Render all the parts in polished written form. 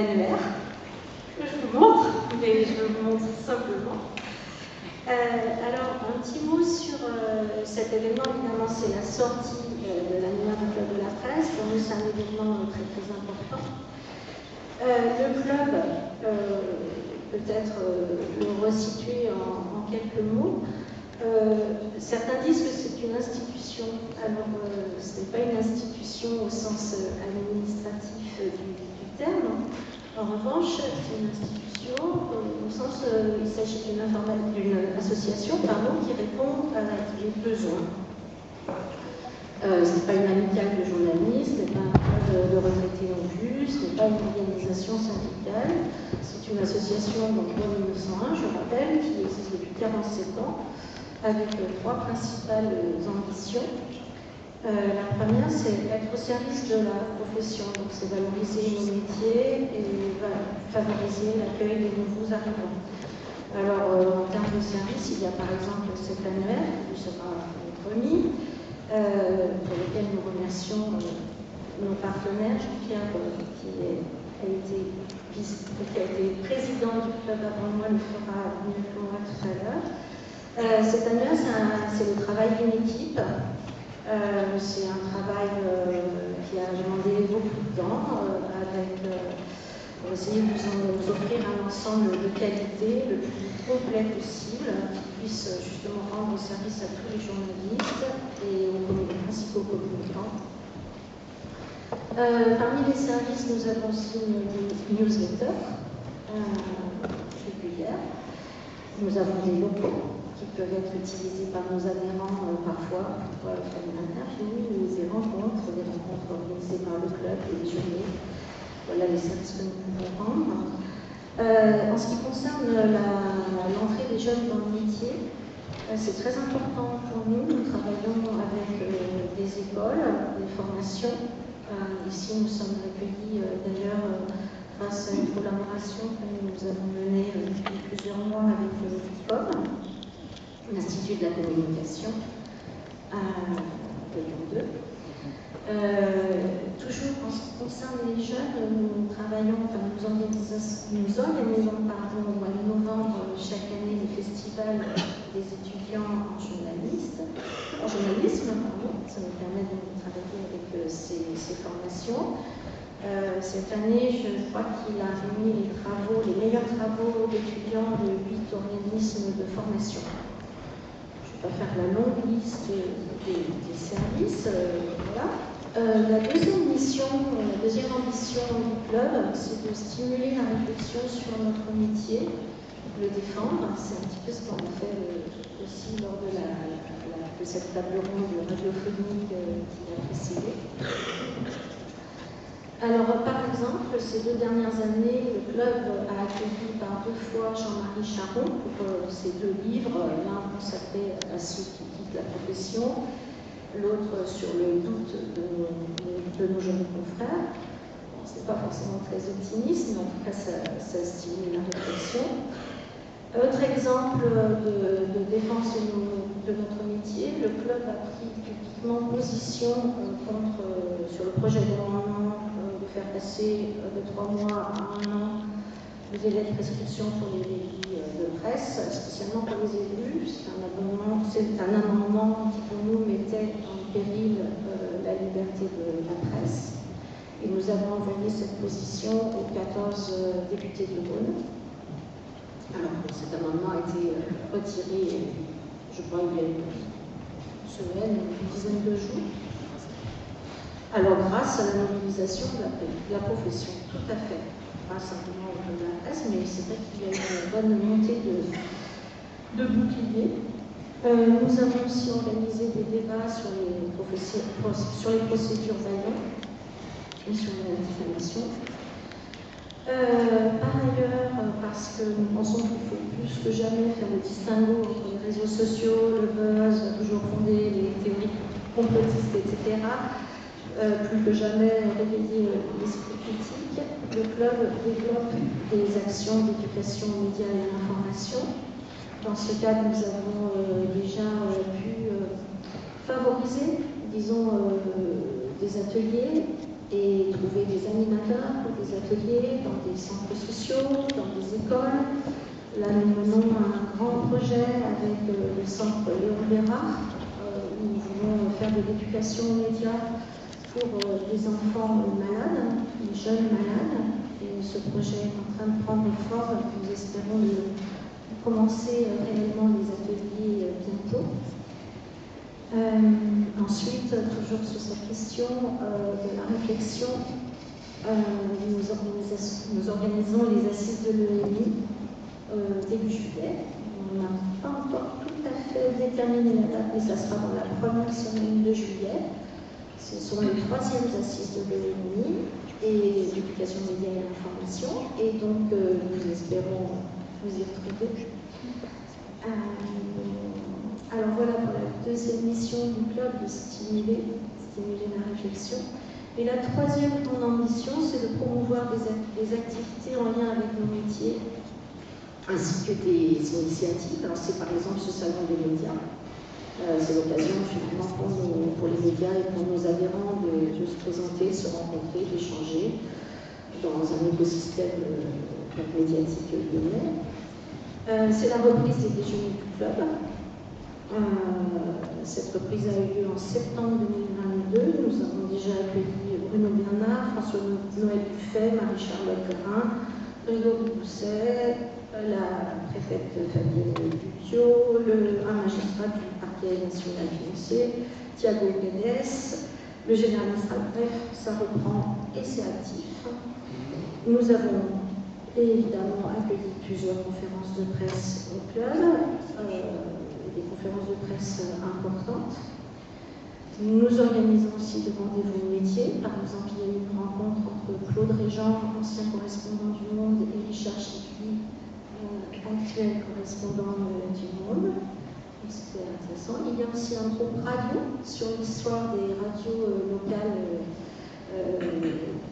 Annuaire que je vous montre, mais je vous montre simplement. Alors, un petit mot sur cet événement. Évidemment, c'est la sortie de l'annuaire du Club de la Presse. Pour nous, c'est un événement très très important. Le club, peut-être le resituer en quelques mots. Certains disent que c'est une institution. Alors, ce n'est pas une institution au sens administratif du terme. En revanche, c'est une institution au sens il s'agit d'une association qui répond à des besoins. Ce n'est pas une amicale de journalistes, ce n'est pas un club de retraités non plus, ce n'est pas une organisation syndicale. C'est une association donc, loi 1901, je rappelle, qui existe depuis 47 ans, avec trois principales ambitions. La première, c'est être au service de la profession, donc c'est valoriser nos métiers et favoriser l'accueil des nouveaux arrivants. Alors, en termes de service, il y a par exemple cet annuaire qui nous sera remis, pour lequel nous remercions nos partenaires. Jean-Pierre, qui a été président du club avant moi, le fera mieux que moi tout à l'heure. Cet annuaire, c'est le travail d'une équipe. C'est un travail qui a demandé beaucoup de temps pour essayer de nous offrir un ensemble de qualité le plus complet possible, qui puisse justement rendre service à tous les journalistes et aux principaux communicants. Parmi les services, nous avons aussi une newsletter régulière. Nous avons des locaux qui peuvent être utilisés par nos adhérents parfois pour faire une interview ou des rencontres organisées par le club et des journées. Voilà les services que nous pouvons rendre. En ce qui concerne l'entrée des jeunes dans le métier, c'est très important pour nous. Nous travaillons avec des écoles, des formations. Ici, nous sommes accueillis d'ailleurs grâce à une collaboration que nous avons menée depuis plusieurs mois avec l'IFCOM, l'Institut de la communication de Lyon 2. Toujours en ce qui concerne les jeunes, nous organisons au mois de novembre chaque année le festival des étudiants en journalisme. Ça nous permet de travailler avec ces formations. Cette année, je crois qu'il a réuni les meilleurs travaux d'étudiants de 8 organismes de formation. Je vais pas faire la longue liste des services. Voilà. La deuxième ambition du club, c'est de stimuler la réflexion sur notre métier, le défendre. C'est un petit peu ce qu'on a fait aussi lors de cette table ronde radiophonique qui a précédé. Alors, par exemple, ces 2 dernières années, le club a accueilli par 2 fois Jean-Marie Charon pour ses 2 livres, l'un consacré à ceux qui quittent la profession, l'autre sur le doute de nos jeunes confrères. Bon, ce n'est pas forcément très optimiste, mais en tout cas, ça stimule la réflexion. Autre exemple de défense de notre métier, le club a pris publiquement position sur le projet d'amendement de faire passer de 3 mois à 1 an le délai de prescription pour les délits de presse, spécialement pour les élus. C'est un amendement qui pour nous mettait en péril la liberté de la presse. Et nous avons envoyé cette position aux 14 députés du Rhône. Alors, cet amendement a été retiré, je crois, il y a une semaine, une dizaine de jours. Alors, grâce à la mobilisation de la profession, tout à fait. Pas simplement au de la presse, mais c'est vrai qu'il y a eu une bonne montée de boucliers. Nous avons aussi organisé des débats sur les procédures Vaillant et sur la diffamation. Par ailleurs, parce que nous pensons qu'il faut plus que jamais faire le distinguo entre les réseaux sociaux, le buzz, toujours fonder les théories complotistes, etc., plus que jamais réveiller l'esprit critique, le club développe des actions d'éducation aux médias et à l'information. Dans ce cadre, nous avons déjà pu favoriser, disons, des ateliers et trouver des animateurs pour des ateliers dans des centres sociaux, dans des écoles. Là, nous menons un grand projet avec le centre Léon Bérard, où nous voulons faire de l'éducation aux médias pour les enfants malades, les jeunes malades. Et ce projet est en train de prendre forme. Nous espérons commencer réellement les ateliers bientôt. Ensuite, toujours sur cette question de la réflexion, nous organisons les assises de l'EMI début juillet. On n'a pas encore tout à fait déterminé la date, mais ça sera dans la première semaine de juillet. Ce sont les 3e assises de l'EMI et l'éducation média et l'information. Et donc, nous espérons vous y retrouver. Alors voilà pour la 2e mission du club, de stimuler la réflexion. Et la 3e grande ambition, c'est de promouvoir des activités en lien avec nos métiers, ainsi que des initiatives. Alors c'est par exemple ce salon des médias. C'est l'occasion finalement pour les médias et pour nos adhérents de se présenter, se rencontrer, d'échanger dans un écosystème médiatique lyonnais. C'est la reprise des déjeuners du club. Cette reprise a eu lieu en septembre 2022. Nous avons déjà accueilli Bruno Bernard, François-Noël Buffet, Marie-Charlotte Garin, Grégory Bousset, la préfète Fabienne Dupiot, un magistrat du parquet national financier, Thiago Guedes, le généraliste. Bref, ça reprend et c'est actif. Nous avons évidemment accueilli plusieurs conférences de presse au club, des conférences de presse importantes. Nous organisons aussi des rendez-vous métiers. Par exemple, il y a eu une rencontre entre Claude Régent, ancien correspondant du Monde, et Richard Chicli, actuel correspondant du Monde. C'était intéressant. Il y a aussi un groupe radio sur l'histoire des radios locales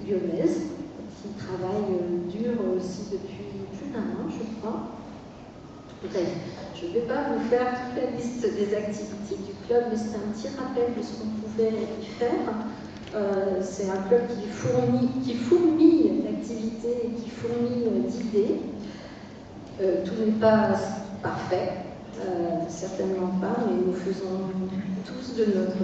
lyonnaises, qui travaille dur aussi depuis plus d'1 an, je crois. Bref, je ne vais pas vous faire toute la liste des activités du club, mais c'est un petit rappel de ce qu'on pouvait y faire. C'est un club qui fourmille d'activités et qui fourmille d'idées. Tout n'est pas parfait, certainement pas, mais nous faisons tous de notre